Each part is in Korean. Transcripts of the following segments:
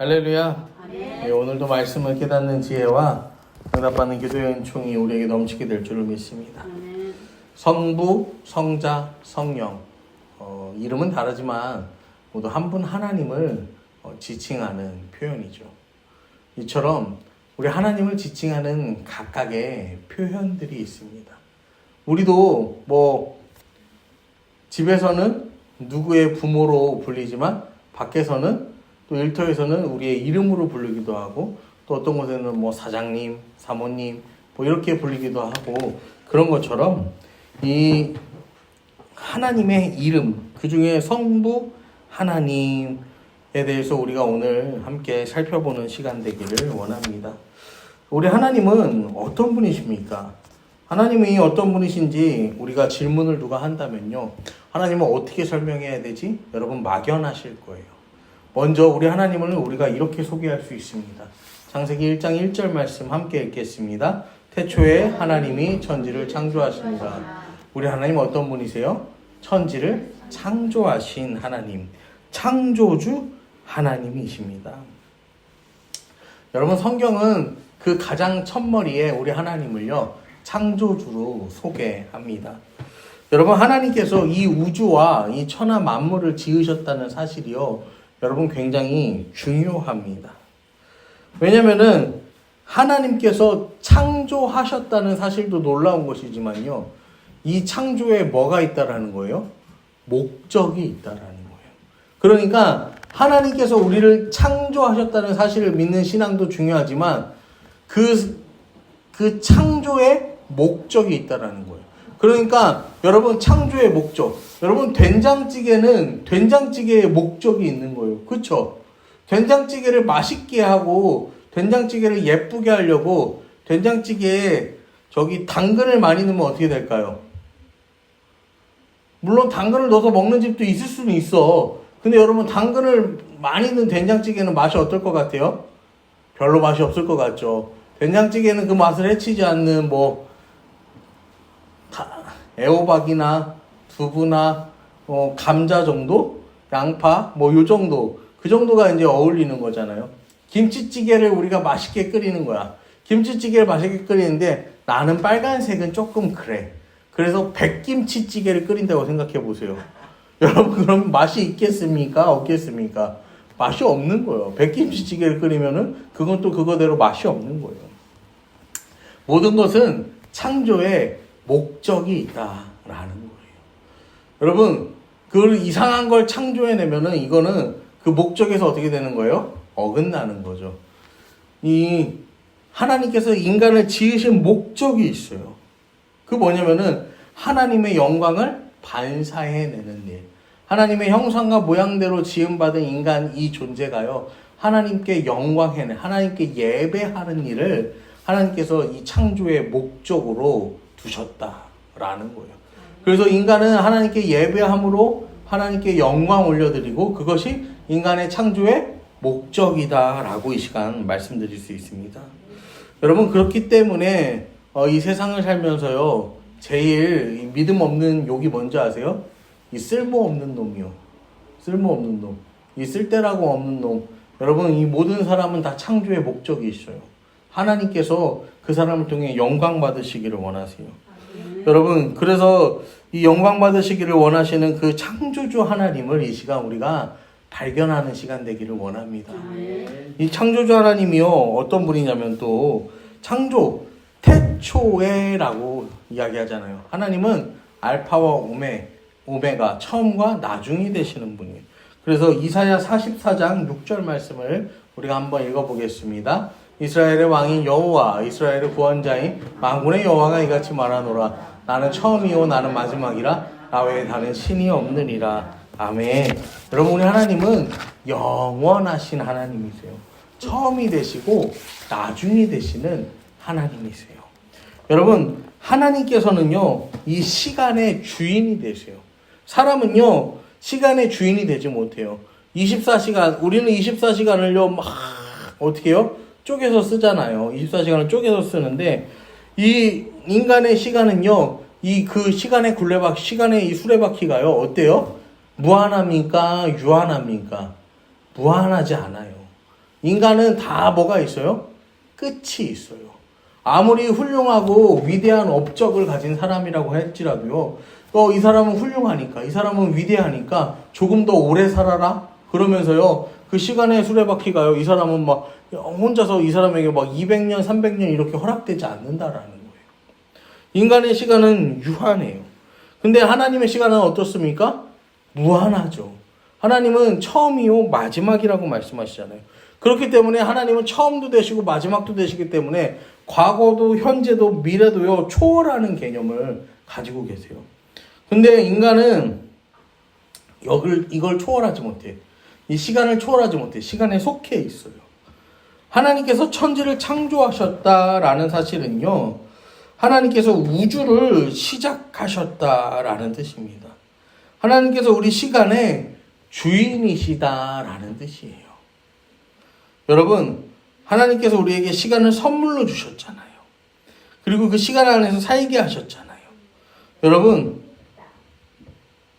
할렐루야. 네, 오늘도 말씀을 깨닫는 지혜와 응답받는 기도의 은총이 우리에게 넘치게 될 줄을 믿습니다. 성부, 성자, 성령. 이름은 다르지만 모두 한 분 하나님을 지칭하는 표현이죠. 이처럼 우리 하나님을 지칭하는 각각의 표현들이 있습니다. 우리도 집에서는 누구의 부모로 불리지만 밖에서는 또 일터에서는 우리의 이름으로 부르기도 하고 또 어떤 곳에는 사장님, 사모님 이렇게 불리기도 하고 그런 것처럼 이 하나님의 이름 그 중에 성부 하나님에 대해서 우리가 오늘 함께 살펴보는 시간 되기를 원합니다. 우리 하나님은 어떤 분이십니까? 하나님이 어떤 분이신지 우리가 질문을 누가 한다면요. 하나님은 어떻게 설명해야 되지? 여러분 막연하실 거예요. 먼저 우리 하나님을 우리가 이렇게 소개할 수 있습니다. 창세기 1장 1절 말씀 함께 읽겠습니다. 태초에 하나님이 천지를 창조하십니다. 우리 하나님 어떤 분이세요? 천지를 창조하신 하나님, 창조주 하나님이십니다. 여러분 성경은 그 가장 첫머리에 우리 하나님을요 창조주로 소개합니다. 여러분 하나님께서 이 우주와 이 천하 만물을 지으셨다는 사실이요 여러분 굉장히 중요합니다. 왜냐면은 하나님께서 창조하셨다는 사실도 놀라운 것이지만요. 이 창조에 뭐가 있다라는 거예요? 목적이 있다라는 거예요. 그러니까 하나님께서 우리를 창조하셨다는 사실을 믿는 신앙도 중요하지만 그 창조에 목적이 있다라는 거예요. 그러니까 여러분 창조의 목적, 여러분 된장찌개는 된장찌개의 목적이 있는 거예요. 그렇죠? 된장찌개를 맛있게 하고 된장찌개를 예쁘게 하려고 된장찌개에 당근을 많이 넣으면 어떻게 될까요? 물론 당근을 넣어서 먹는 집도 있을 수는 있어. 근데 여러분 당근을 많이 넣은 된장찌개는 맛이 어떨 것 같아요? 별로 맛이 없을 것 같죠. 된장찌개는 그 맛을 해치지 않는 애호박이나 두부나 감자 정도, 양파 요 정도, 그 정도가 이제 어울리는 거잖아요. 김치찌개를 우리가 맛있게 끓이는 거야. 김치찌개를 맛있게 끓이는데 나는 빨간색은 조금 그래. 그래서 백김치찌개를 끓인다고 생각해 보세요. 여러분 그럼 맛이 있겠습니까? 없겠습니까? 맛이 없는 거예요. 백김치찌개를 끓이면은 그건 또 그거대로 맛이 없는 거예요. 모든 것은 창조에 목적이 있다라는 거예요. 여러분, 그 이상한 걸 창조해내면은 이거는 그 목적에서 어떻게 되는 거예요? 어긋나는 거죠. 이 하나님께서 인간을 지으신 목적이 있어요. 그 뭐냐면은 하나님의 영광을 반사해내는 일. 하나님의 형상과 모양대로 지음받은 인간 이 존재가요. 하나님께 영광해내, 하나님께 예배하는 일을 하나님께서 이 창조의 목적으로 두셨다라는 거예요. 그래서 인간은 하나님께 예배함으로 하나님께 영광 올려드리고 그것이 인간의 창조의 목적이다라고 이 시간 말씀드릴 수 있습니다. 여러분 그렇기 때문에 이 세상을 살면서요 제일 믿음 없는 욕이 뭔지 아세요? 이 쓸모없는 놈이요. 쓸모없는 놈. 이 쓸데라고 없는 놈. 여러분 이 모든 사람은 다 창조의 목적이 있어요. 하나님께서 그 사람을 통해 영광 받으시기를 원하세요. 여러분 그래서 이 영광 받으시기를 원하시는 그 창조주 하나님을 이 시간 우리가 발견하는 시간 되기를 원합니다. 이 창조주 하나님이요 어떤 분이냐면 또 창조 태초에라고 이야기하잖아요. 하나님은 알파와 오메가 처음과 나중이 되시는 분이에요. 그래서 이사야 44장 6절 말씀을 우리가 한번 읽어보겠습니다. 이스라엘의 왕인 여호와 이스라엘의 구원자인 만군의 여호와가 이같이 말하노라. 나는 처음이요 나는 마지막이라 나 외에 다른 신이 없느니라. 아멘. 여러분 우리 하나님은 영원하신 하나님이세요. 처음이 되시고 나중이 되시는 하나님이세요. 여러분 하나님께서는요 이 시간의 주인이 되세요. 사람은요 시간의 주인이 되지 못해요. 24시간 우리는 24시간을요 막 어떻게 해요? 쪼개서 쓰잖아요. 24시간을 쪼개서 쓰는데 이 인간의 시간은요 그 시간의 시간의 이 수레바퀴가요 어때요? 무한합니까? 유한합니까? 무한하지 않아요. 인간은 다 뭐가 있어요? 끝이 있어요. 아무리 훌륭하고 위대한 업적을 가진 사람이라고 할지라도요, 이 사람은 훌륭하니까, 이 사람은 위대하니까 조금 더 오래 살아라? 그러면서요, 그 시간의 수레바퀴가요, 이 사람은 막 혼자서 이 사람에게 막 200년, 300년 이렇게 허락되지 않는다라는 거예요. 인간의 시간은 유한해요. 근데 하나님의 시간은 어떻습니까? 무한하죠. 하나님은 처음이요 마지막이라고 말씀하시잖아요. 그렇기 때문에 하나님은 처음도 되시고 마지막도 되시기 때문에 과거도 현재도 미래도요 초월하는 개념을 가지고 계세요. 근데 인간은 이걸 초월하지 못해. 이 시간을 초월하지 못해. 시간에 속해 있어요. 하나님께서 천지를 창조하셨다라는 사실은요, 하나님께서 우주를 시작하셨다라는 뜻입니다. 하나님께서 우리 시간의 주인이시다라는 뜻이에요. 여러분, 하나님께서 우리에게 시간을 선물로 주셨잖아요. 그리고 그 시간 안에서 살게 하셨잖아요. 여러분,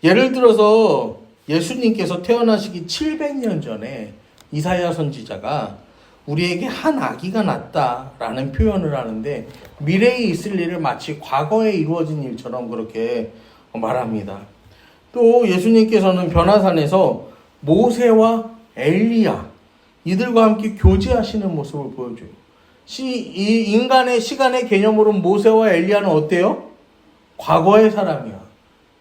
예를 들어서 예수님께서 태어나시기 700년 전에 이사야 선지자가 우리에게 한 아기가 났다라는 표현을 하는데, 미래에 있을 일을 마치 과거에 이루어진 일처럼 그렇게 말합니다. 또 예수님께서는 변화산에서 모세와 엘리야 이들과 함께 교제하시는 모습을 보여줘요. 이 인간의 시간의 개념으로 모세와 엘리야는 어때요? 과거의 사람이야.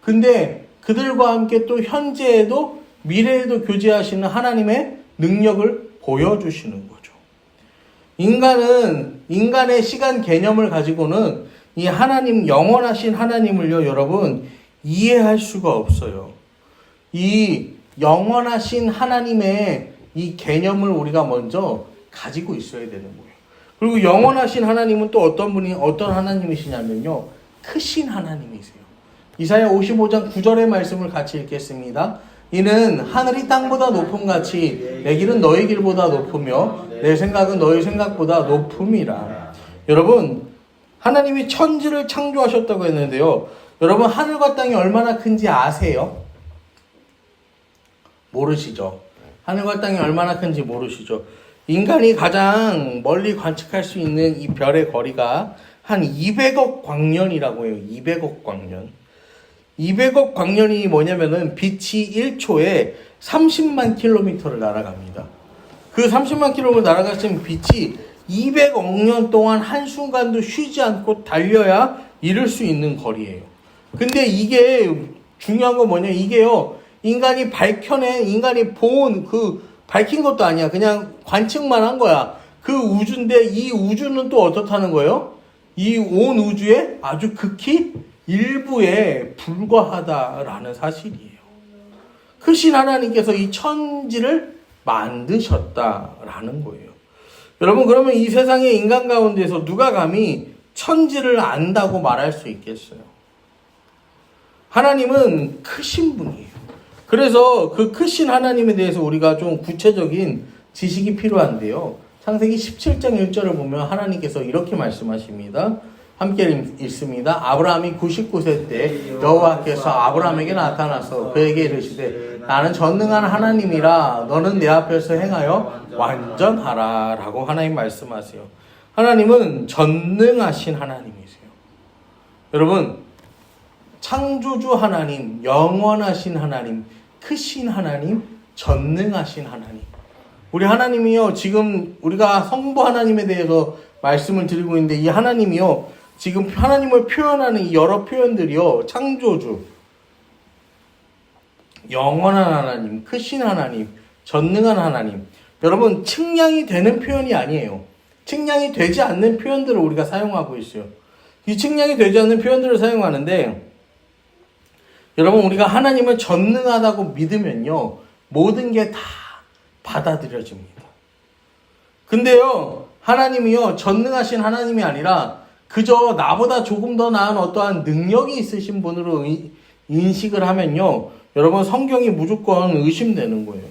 근데 그들과 함께 또 현재에도 미래에도 교제하시는 하나님의 능력을 보여주시는 거죠. 인간의 시간 개념을 가지고는 이 하나님, 영원하신 하나님을요, 여러분, 이해할 수가 없어요. 이 영원하신 하나님의 이 개념을 우리가 먼저 가지고 있어야 되는 거예요. 그리고 영원하신 하나님은 또 어떤 하나님이시냐면요, 크신 하나님이세요. 이사야 55장 9절의 말씀을 같이 읽겠습니다. 이는 하늘이 땅보다 높음같이 내 길은 너희 길보다 높으며 내 생각은 너희 생각보다 높음이라. 여러분, 하나님이 천지를 창조하셨다고 했는데요, 여러분 하늘과 땅이 얼마나 큰지 아세요? 모르시죠? 하늘과 땅이 얼마나 큰지 모르시죠? 인간이 가장 멀리 관측할 수 있는 이 별의 거리가 한 200억 광년이라고 해요. 200억 광년. 200억 광년이 뭐냐면은 빛이 1초에 30만 킬로미터를 날아갑니다. 그 30만 킬로미터 날아가시면 빛이 200억 년 동안 한순간도 쉬지 않고 달려야 이룰 수 있는 거리예요. 근데 이게 중요한 건 뭐냐, 이게요, 인간이 밝힌 것도 아니야. 그냥 관측만 한 거야. 그 우주인데 이 우주는 또 어떻다는 거예요? 이 온 우주의 아주 극히 일부에 불과하다라는 사실이에요. 크신 하나님께서 이 천지를 만드셨다라는 거예요. 여러분, 그러면 이 세상의 인간 가운데서 누가 감히 천지를 안다고 말할 수 있겠어요? 하나님은 크신 분이에요. 그래서 그 크신 하나님에 대해서 우리가 좀 구체적인 지식이 필요한데요. 창세기 17장 1절을 보면 하나님께서 이렇게 말씀하십니다. 함께 읽습니다. 아브라함이 99세 때 여호와께서 아브라함에게 나타나서 그에게 이르시되 나는 전능한 하나님이라 너는 내 앞에서 행하여 완전하라 라고 하나님 말씀하세요. 하나님은 전능하신 하나님이세요. 여러분, 창조주 하나님, 영원하신 하나님, 크신 하나님, 전능하신 하나님. 우리 하나님이요, 지금 우리가 성부 하나님에 대해서 말씀을 드리고 있는데, 이 하나님이요, 지금 하나님을 표현하는 이 여러 표현들이요, 창조주, 영원한 하나님, 크신 하나님, 전능한 하나님. 여러분, 측량이 되는 표현이 아니에요. 측량이 되지 않는 표현들을 우리가 사용하고 있어요. 이 측량이 되지 않는 표현들을 사용하는데, 여러분, 우리가 하나님을 전능하다고 믿으면요, 모든 게 다 받아들여집니다. 근데요, 하나님이요, 전능하신 하나님이 아니라 그저 나보다 조금 더 나은 어떠한 능력이 있으신 분으로 인식을 하면요, 여러분, 성경이 무조건 의심되는 거예요.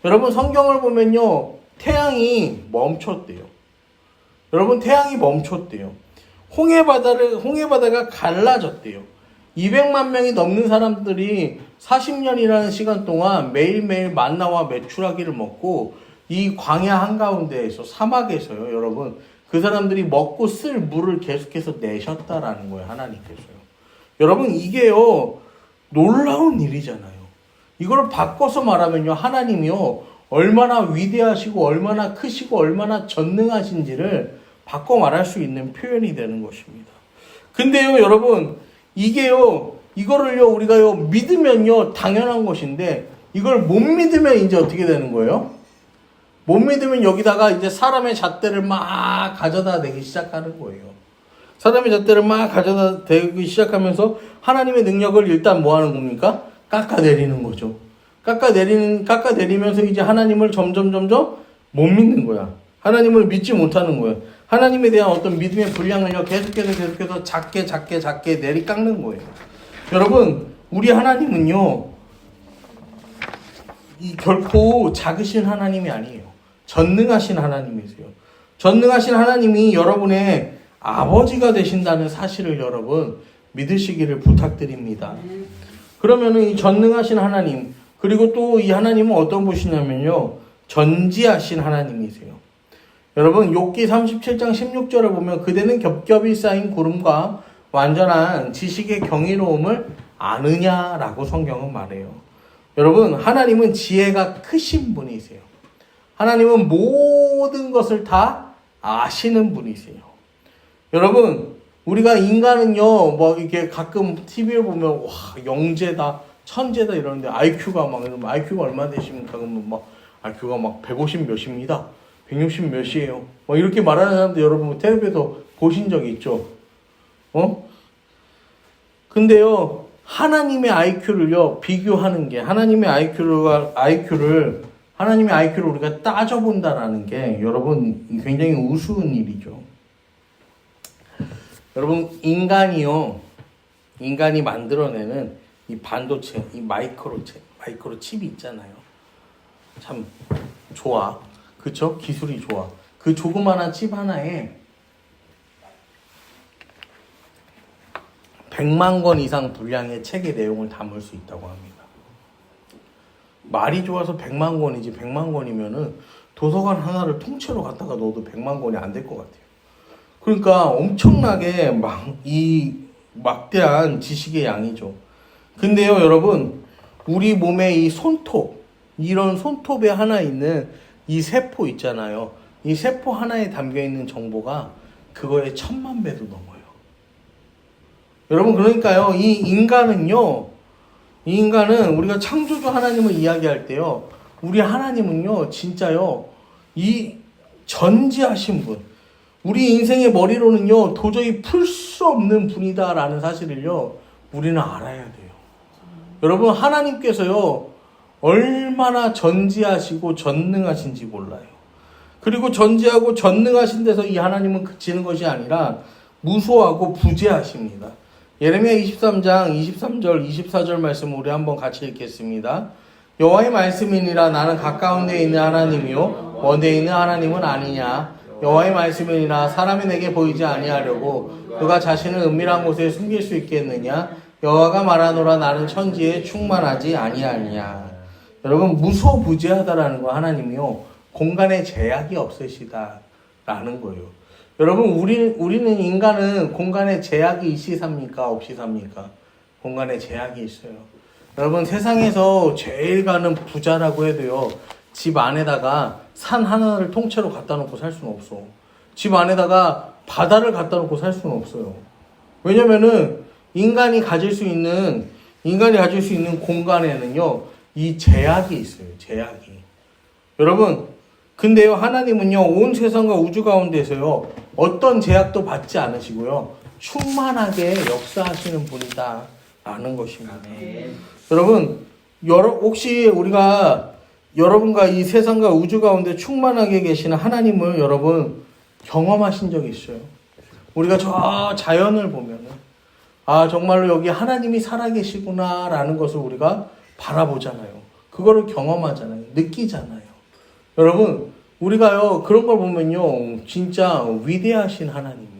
여러분, 성경을 보면요, 태양이 멈췄대요. 여러분, 태양이 멈췄대요. 홍해바다가 갈라졌대요. 200만 명이 넘는 사람들이 40년이라는 시간 동안 매일매일 만나와 메추라기를 먹고 이 광야 한가운데에서 사막에서요, 여러분, 그 사람들이 먹고 쓸 물을 계속해서 내셨다라는 거예요, 하나님께서요. 여러분, 이게요, 놀라운 일이잖아요. 이걸 바꿔서 말하면요, 하나님이요, 얼마나 위대하시고, 얼마나 크시고, 얼마나 전능하신지를 바꿔 말할 수 있는 표현이 되는 것입니다. 근데요, 여러분, 이게요, 이거를요, 우리가요, 믿으면요, 당연한 것인데, 이걸 못 믿으면 이제 어떻게 되는 거예요? 못 믿으면 여기다가 이제 사람의 잣대를 막 가져다 대기 시작하는 거예요. 사람의 잣대를 막 가져다 대기 시작하면서 하나님의 능력을 일단 뭐 하는 겁니까? 깎아내리는 거죠. 깎아내리면서 이제 하나님을 점점 못 믿는 거야. 하나님을 믿지 못하는 거예요. 하나님에 대한 어떤 믿음의 분량을요, 계속해서 작게 내리 깎는 거예요. 여러분, 우리 하나님은요, 결코 작으신 하나님이 아니에요. 전능하신 하나님이세요. 전능하신 하나님이 여러분의 아버지가 되신다는 사실을 여러분 믿으시기를 부탁드립니다. 그러면은 이 전능하신 하나님, 그리고 또 이 하나님은 어떤 분이냐면요, 전지하신 하나님이세요. 여러분, 욥기 37장 16절을 보면 그대는 겹겹이 쌓인 구름과 완전한 지식의 경이로움을 아느냐라고 성경은 말해요. 여러분, 하나님은 지혜가 크신 분이세요. 하나님은 모든 것을 다 아시는 분이세요. 여러분, 우리가 인간은요, 뭐 이렇게 가끔 TV에 보면 와, 영재다, 천재다 이러는데 IQ가 얼마 되십니까? 그러면 막 IQ가 막 150 몇입니다. 160 몇이에요. 뭐 이렇게 말하는 사람들 여러분 텔레비에서 보신 적이 있죠. 근데요, 하나님의 IQ를요, 비교하는 게, 하나님의 IQ를 우리가 따져본다라는 게, 여러분, 굉장히 우스운 일이죠. 여러분, 인간이 만들어내는 이 반도체, 이 마이크로칩이 있잖아요. 참, 좋아. 그쵸? 기술이 좋아. 그 조그마한 칩 하나에 100만 권 이상 분량의 책의 내용을 담을 수 있다고 합니다. 말이 좋아서 100만 권이지 100만 권이면은 도서관 하나를 통째로 갖다가 넣어도 100만 권이 안 될 것 같아요. 그러니까 엄청나게 막대한 지식의 양이죠. 근데요, 여러분, 우리 몸의 이 손톱, 이런 손톱에 하나 있는 이 세포 있잖아요. 이 세포 하나에 담겨 있는 정보가 그거의 1000만 배도 넘어요. 여러분, 그러니까요, 이 인간은 우리가 창조주 하나님을 이야기할 때요, 우리 하나님은요, 진짜요, 이 전지하신 분, 우리 인생의 머리로는요, 도저히 풀 수 없는 분이다라는 사실을요, 우리는 알아야 돼요. 여러분, 하나님께서요, 얼마나 전지하시고 전능하신지 몰라요. 그리고 전지하고 전능하신 데서 이 하나님은 그치는 것이 아니라 무소하고 부재하십니다. 예레미야 23장 23절 24절 말씀 우리 한번 같이 읽겠습니다. 여호와의 말씀이니라 나는 가까운 데 있는 하나님이요 먼 데 있는 하나님은 아니냐. 여호와의 말씀이니라 사람이 내게 보이지 아니하려고 그가 자신을 은밀한 곳에 숨길 수 있겠느냐. 여호와가 말하노라 나는 천지에 충만하지 아니하냐. 여러분, 무소부재하다라는 거 하나님이요, 공간에 제약이 없으시다라는 거예요. 여러분, 우리는 인간은 공간에 제약이 있이 삽니까? 없이 삽니까? 공간에 제약이 있어요. 여러분, 세상에서 제일 가는 부자라고 해도요, 집 안에다가 산 하나를 통째로 갖다 놓고 살 수는 없어. 집 안에다가 바다를 갖다 놓고 살 수는 없어요. 왜냐면은 인간이 가질 수 있는 공간에는요, 이 제약이 있어요. 제약이. 여러분, 근데요, 하나님은요, 온 세상과 우주 가운데서요, 어떤 제약도 받지 않으시고요, 충만하게 역사하시는 분이다 라는 것입니다. 여러분, 혹시 우리가 여러분과 이 세상과 우주 가운데 충만하게 계시는 하나님을 여러분 경험하신 적이 있어요? 우리가 저 자연을 보면은, 아, 정말로 여기 하나님이 살아계시구나 라는 것을 우리가 바라보잖아요. 그거를 경험하잖아요. 느끼잖아요. 여러분, 우리가요, 그런 걸 보면요, 진짜 위대하신 하나님이에요.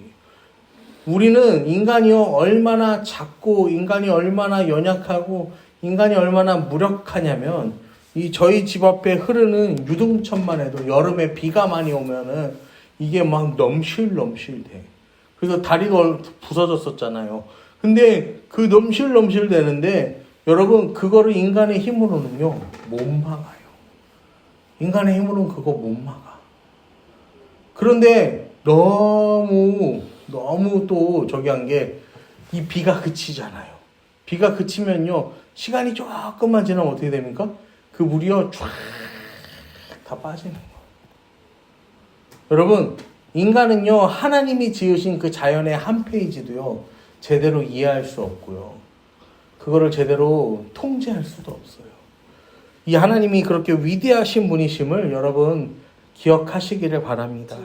우리는 인간이요, 얼마나 작고, 인간이 얼마나 연약하고, 인간이 얼마나 무력하냐면, 이 저희 집 앞에 흐르는 유동천만 해도 여름에 비가 많이 오면은 이게 막 넘실넘실 돼. 그래서 다리가 부서졌었잖아요. 근데 그 넘실넘실 되는데 여러분 그거를 인간의 힘으로는요 못 막아요. 인간의 힘으로는 그거 못 막아. 그런데 너무 또 저기 한 게 이 비가 그치잖아요. 비가 그치면요 시간이 조금만 지나면 어떻게 됩니까? 그 물이요 쫙 다 빠지는 거예요. 여러분 인간은요 하나님이 지으신 그 자연의 한 페이지도요 제대로 이해할 수 없고요. 그거를 제대로 통제할 수도 없어요. 이 하나님이 그렇게 위대하신 분이심을 여러분 기억하시기를 바랍니다.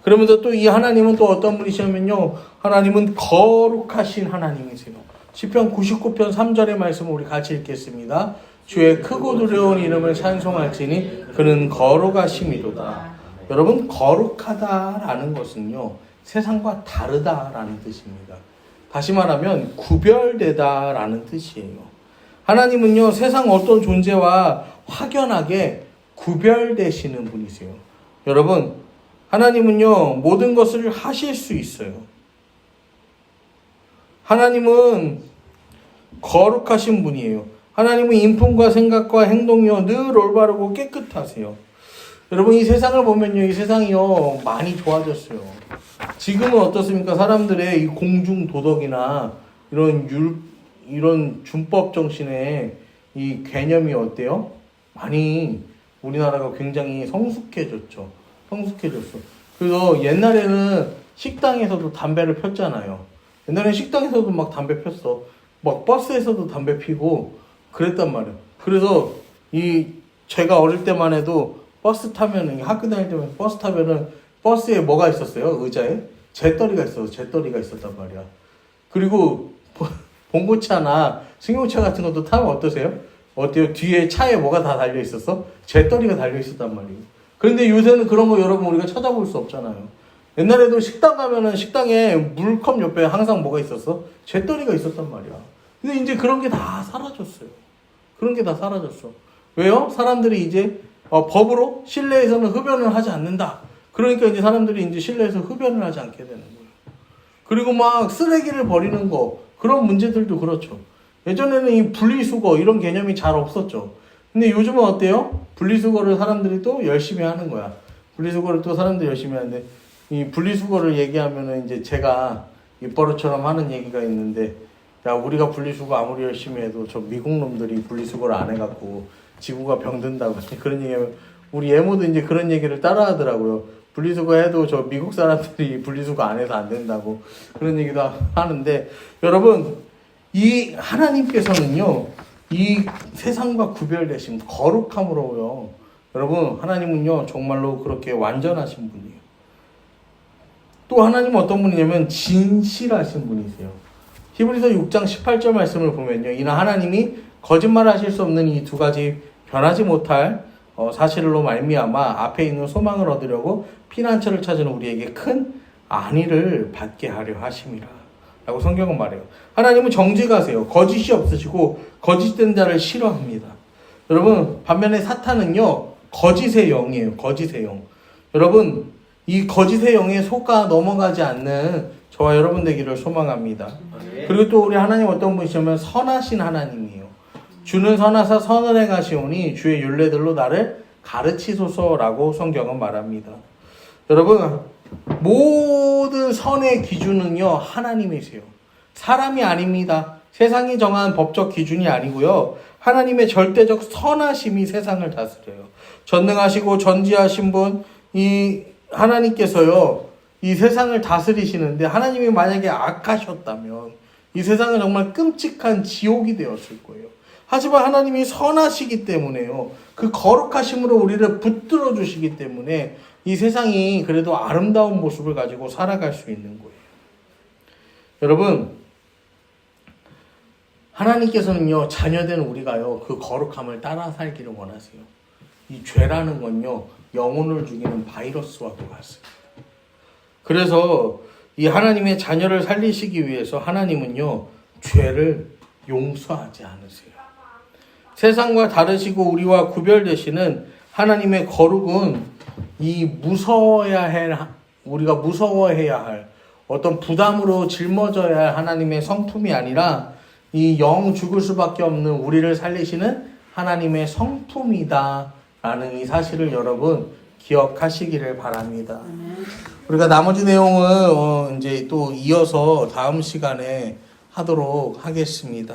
그러면서 또 이 하나님은 또 어떤 분이시냐면요. 하나님은 거룩하신 하나님이세요. 시편 99편 3절의 말씀을 우리 같이 읽겠습니다. 주의 크고 두려운 이름을 찬송할지니 그는 거룩하심이로다. 여러분 거룩하다라는 것은요. 세상과 다르다라는 뜻입니다. 다시 말하면 구별되다라는 뜻이에요. 하나님은요. 세상 어떤 존재와 확연하게 구별되시는 분이세요. 여러분 하나님은요 모든 것을 하실 수 있어요. 하나님은 거룩하신 분이에요. 하나님은 인품과 생각과 행동이요 늘 올바르고 깨끗하세요. 여러분 이 세상을 보면요 이 세상이요 많이 좋아졌어요. 지금은 어떻습니까? 사람들의 이 공중 도덕이나 이런 준법 정신의 이 개념이 어때요? 많이 우리나라가 굉장히 성숙해졌죠. 성숙해졌어. 그래서 옛날에는 식당에서도 담배를 폈잖아요. 옛날에는 식당에서도 막 담배 폈어. 막 버스에서도 담배 피고 그랬단 말이에요. 그래서 제가 어릴 때만 해도 버스 타면은 학교 다닐 때만 버스 타면은 버스에 뭐가 있었어요? 의자에 재떨이가 있었어. 재떨이가 있었단 말이야. 그리고 봉고차나 승용차 같은 것도 타면 어떠세요? 어때요? 뒤에 차에 뭐가 다 달려 있었어? 재떨이가 달려 있었단 말이에요. 그런데 요새는 그런 거 여러분 우리가 찾아볼 수 없잖아요. 옛날에도 식당 가면은 식당에 물컵 옆에 항상 뭐가 있었어? 재떨이가 있었단 말이야. 근데 이제 그런 게 다 사라졌어요. 그런 게 다 사라졌어. 왜요? 사람들이 이제 법으로 실내에서는 흡연을 하지 않는다. 그러니까 이제 사람들이 이제 실내에서 흡연을 하지 않게 되는 거예요. 그리고 막 쓰레기를 버리는 거 그런 문제들도 그렇죠. 예전에는 이 분리수거 이런 개념이 잘 없었죠. 근데 요즘은 어때요? 분리수거를 사람들이 또 열심히 하는 거야. 분리수거를 또 사람들이 열심히 하는데 이 분리수거를 얘기하면은 이제 제가 입버릇처럼 하는 얘기가 있는데 야 우리가 분리수거 아무리 열심히 해도 저 미국 놈들이 분리수거를 안 해갖고 지구가 병든다고 그런 얘기하면 우리 예모도 이제 그런 얘기를 따라하더라고요. 분리수거 해도 저 미국 사람들이 분리수거 안 해서 안 된다고 그런 얘기도 하는데 여러분 이 하나님께서는요 이 세상과 구별되신 거룩함으로요 여러분 하나님은요 정말로 그렇게 완전하신 분이에요. 또 하나님은 어떤 분이냐면 진실하신 분이세요. 히브리서 6장 18절 말씀을 보면요 이는 하나님이 거짓말하실 수 없는 이 두 가지 변하지 못할 사실로 말미암아 앞에 있는 소망을 얻으려고 피난처를 찾은 우리에게 큰 안위를 받게 하려 하심이라 라고 성경은 말해요. 하나님은 정직하세요. 거짓이 없으시고 거짓된 자를 싫어합니다. 여러분 반면에 사탄은요 거짓의 영이에요. 거짓의 영. 여러분 이 거짓의 영에 속아 넘어가지 않는 저와 여러분 되기를 소망합니다. 그리고 또 우리 하나님 어떤 분이시냐면 선하신 하나님이에요. 주는 선하사 선을 행하시오니 주의 율례들로 나를 가르치소서라고 성경은 말합니다. 여러분 모든 선의 기준은요 하나님이세요. 사람이 아닙니다. 세상이 정한 법적 기준이 아니고요. 하나님의 절대적 선하심이 세상을 다스려요. 전능하시고 전지하신 분 이 하나님께서요 이 세상을 다스리시는데 하나님이 만약에 악하셨다면 이 세상은 정말 끔찍한 지옥이 되었을 거예요. 하지만 하나님이 선하시기 때문에요. 그 거룩하심으로 우리를 붙들어 주시기 때문에 이 세상이 그래도 아름다운 모습을 가지고 살아갈 수 있는 거예요. 여러분, 하나님께서는요, 자녀된 우리가요, 그 거룩함을 따라 살기를 원하세요. 이 죄라는 건요, 영혼을 죽이는 바이러스와 같습니다. 그래서 이 하나님의 자녀를 살리시기 위해서 하나님은요, 죄를 용서하지 않으세요. 세상과 다르시고 우리와 구별되시는 하나님의 거룩은 이 우리가 무서워해야 할 어떤 부담으로 짊어져야 할 하나님의 성품이 아니라 이 영 죽을 수밖에 없는 우리를 살리시는 하나님의 성품이다라는 이 사실을 여러분 기억하시기를 바랍니다. 우리가 나머지 내용은 이제 또 이어서 다음 시간에 하도록 하겠습니다.